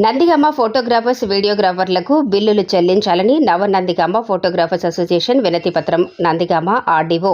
Nandigama photographers వీడియోగ్రాఫర్లకు బిల్లులు చెల్లించాలని నవ నందిగామ ఫోటోగ్రాఫర్స్ అసోసియేషన్ వినతి పత్రం నందిగామ ఆర్డీఓ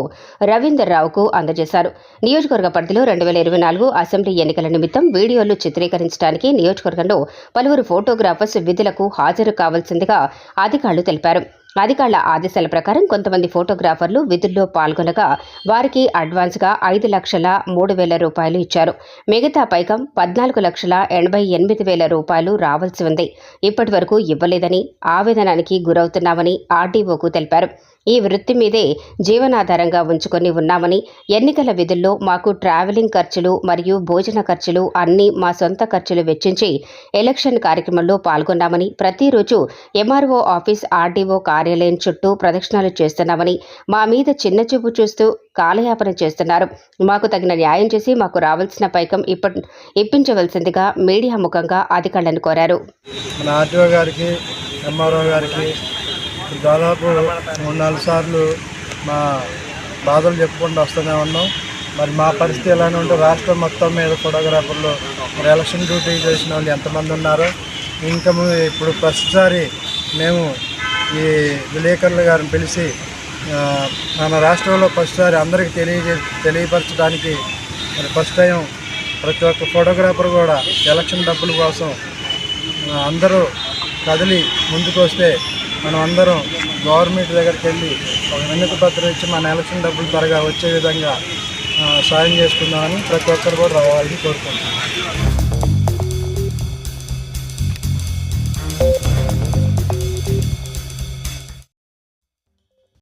రవీందర్ రావుకు అందజేశారు. నియోజకవర్గ పరిధిలో 2024 అసెంబ్లీ ఎన్నికల నిమిత్తం వీడియోలు చిత్రీకరించడానికి నియోజకవర్గంలో పలువురు ఫోటోగ్రాఫర్స్ విధులకు హాజరు కావాల్సిందిగా అధికారులు తెలిపారు. అధికారుల ఆదేశాల ప్రకారం కొంతమంది ఫోటోగ్రాఫర్లు విధుల్లో పాల్గొనగా వారికి అడ్వాన్స్గా 5,03,000 రూపాయలు ఇచ్చారు. మిగతా పైకం 14,88,000 రూపాయలు రావాల్సి ఉంది. ఇప్పటి వరకు ఇవ్వలేదని ఆవేదనానికి గురవుతున్నామని ఆర్డీఓకు తెలిపారు. ఈ వృత్తి మీదే జీవనాధారంగా ఉంచుకొని ఉన్నామని, ఎన్నికల విధుల్లో మాకు ట్రావెలింగ్ ఖర్చులు మరియు భోజన ఖర్చులు అన్నీ మా సొంత ఖర్చులు వెచ్చించి ఎలక్షన్ కార్యక్రమంలో పాల్గొన్నామని, ప్రతిరోజు ఎంఆర్ఓ ఆఫీస్, ఆర్డీఓ కార్యాలయం చుట్టూ ప్రదక్షిణాలు చేస్తున్నామని, మా మీద చిన్నచూపు చూస్తూ కాలయాపన చేస్తున్నారు. మాకు తగిన న్యాయం చేసి మాకు రావాల్సిన పైకం ఇప్పించవలసిందిగా మీడియా ముఖంగా అధికారులను కోరారు. దాదాపు 3-4 సార్లు మా బాధలు చెప్పుకుంటూ వస్తూనే ఉన్నాం. మరి మా పరిస్థితి ఎలానే ఉంటే రాష్ట్రం మొత్తం మీద ఫోటోగ్రాఫర్లు ఎలక్షన్ డ్యూటీ చేసిన వాళ్ళు ఎంతమంది ఉన్నారో, ఇంకా ఇప్పుడు ప్రతిసారి మేము ఈ విలేకరుల గారిని పిలిచి మన రాష్ట్రంలో ఫస్ట్సారి అందరికీ తెలియపరచడానికి మరి ఫస్ట్ టైం ప్రతి ఒక్క ఫోటోగ్రాఫర్ కూడా ఎలక్షన్ డబ్బుల కోసం అందరూ కదిలి ముందుకు వస్తే మనం అందరం గవర్నమెంట్ దగ్గరికి వెళ్ళి ఒక వినతి పత్రం ఇచ్చి మన ఎలక్షన్ డబ్బులు త్వరగా వచ్చే విధంగా సాయం చేసుకుందామని ప్రతి ఒక్కరు కూడా రావాలని కోరుకుంటున్నాం.